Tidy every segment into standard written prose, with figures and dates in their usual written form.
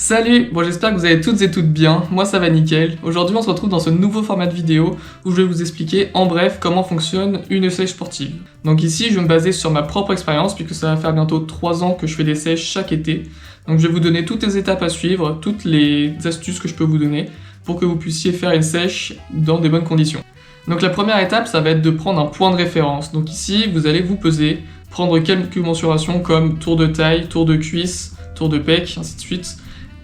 Salut, bon j'espère que vous allez toutes et toutes bien, moi ça va nickel. Aujourd'hui on se retrouve dans ce nouveau format de vidéo où je vais vous expliquer en bref comment fonctionne une sèche sportive. Donc ici je vais me baser sur ma propre expérience puisque ça va faire bientôt 3 ans que je fais des sèches chaque été. Donc je vais vous donner toutes les étapes à suivre, toutes les astuces que je peux vous donner pour que vous puissiez faire une sèche dans des bonnes conditions. Donc la première étape ça va être de prendre un point de référence. Donc ici vous allez vous peser, prendre quelques mensurations comme tour de taille, tour de cuisse, tour de pec, ainsi de suite.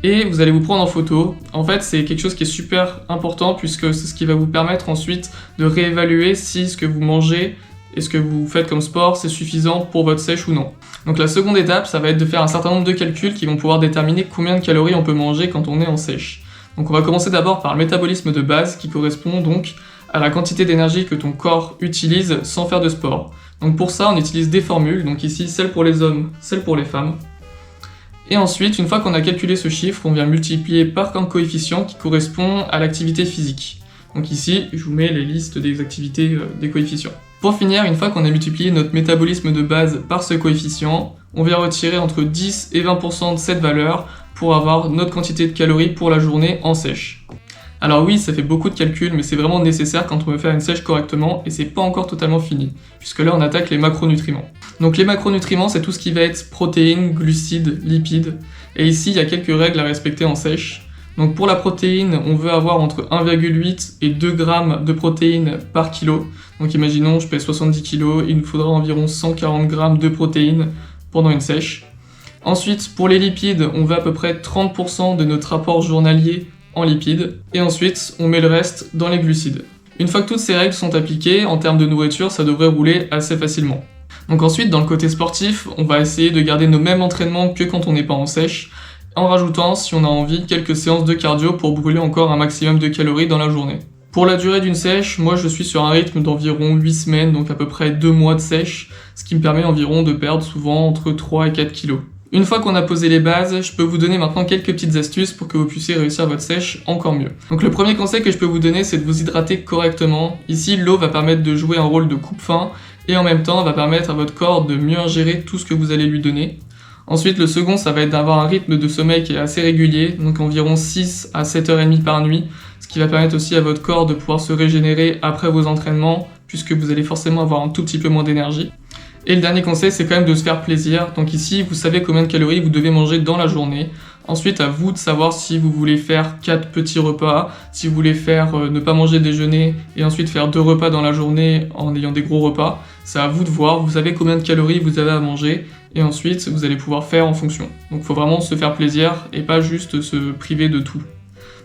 Et vous allez vous prendre en photo. En fait, c'est quelque chose qui est super important puisque c'est ce qui va vous permettre ensuite de réévaluer si ce que vous mangez et ce que vous faites comme sport, c'est suffisant pour votre sèche ou non. Donc la seconde étape, ça va être de faire un certain nombre de calculs qui vont pouvoir déterminer combien de calories on peut manger quand on est en sèche. Donc on va commencer d'abord par le métabolisme de base qui correspond donc à la quantité d'énergie que ton corps utilise sans faire de sport. Donc pour ça, on utilise des formules, donc ici celle pour les hommes, celle pour les femmes. Et ensuite, une fois qu'on a calculé ce chiffre, on vient multiplier par un coefficient qui correspond à l'activité physique. Donc ici, je vous mets les listes des activités des coefficients. Pour finir, une fois qu'on a multiplié notre métabolisme de base par ce coefficient, on vient retirer entre 10 et 20% de cette valeur pour avoir notre quantité de calories pour la journée en sèche. Alors oui, ça fait beaucoup de calculs, mais c'est vraiment nécessaire quand on veut faire une sèche correctement et c'est pas encore totalement fini, puisque là on attaque les macronutriments. Donc les macronutriments, c'est tout ce qui va être protéines, glucides, lipides, et ici il y a quelques règles à respecter en sèche. Donc pour la protéine, on veut avoir entre 1,8 et 2 grammes de protéines par kilo. Donc imaginons, je pèse 70 kg, il nous faudra environ 140 grammes de protéines pendant une sèche. Ensuite, pour les lipides, on veut à peu près 30% de notre apport journalier en lipides, et ensuite on met le reste dans les glucides. Une fois que toutes ces règles sont appliquées, en termes de nourriture, ça devrait rouler assez facilement. Donc ensuite, dans le côté sportif, on va essayer de garder nos mêmes entraînements que quand on n'est pas en sèche, en rajoutant, si on a envie, quelques séances de cardio pour brûler encore un maximum de calories dans la journée. Pour la durée d'une sèche, moi je suis sur un rythme d'environ 8 semaines, donc à peu près 2 mois de sèche, ce qui me permet environ de perdre souvent entre 3 et 4 kilos. Une fois qu'on a posé les bases, je peux vous donner maintenant quelques petites astuces pour que vous puissiez réussir votre sèche encore mieux. Donc le premier conseil que je peux vous donner, c'est de vous hydrater correctement. Ici, l'eau va permettre de jouer un rôle de coupe-faim et en même temps va permettre à votre corps de mieux ingérer tout ce que vous allez lui donner. Ensuite, le second, ça va être d'avoir un rythme de sommeil qui est assez régulier, donc environ 6 à 7h30 par nuit, ce qui va permettre aussi à votre corps de pouvoir se régénérer après vos entraînements, puisque vous allez forcément avoir un tout petit peu moins d'énergie. Et le dernier conseil, c'est quand même de se faire plaisir. Donc ici, vous savez combien de calories vous devez manger dans la journée. Ensuite, à vous de savoir si vous voulez faire 4 petits repas, si vous voulez faire ne pas manger déjeuner et ensuite faire 2 repas dans la journée en ayant des gros repas. C'est à vous de voir, vous savez combien de calories vous avez à manger et ensuite vous allez pouvoir faire en fonction. Donc il faut vraiment se faire plaisir et pas juste se priver de tout.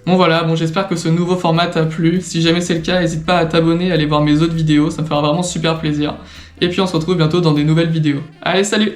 Bon voilà, j'espère que ce nouveau format t'a plu. Si jamais c'est le cas, n'hésite pas à t'abonner, à aller voir mes autres vidéos, ça me fera vraiment super plaisir. Et puis on se retrouve bientôt dans des nouvelles vidéos. Allez, salut!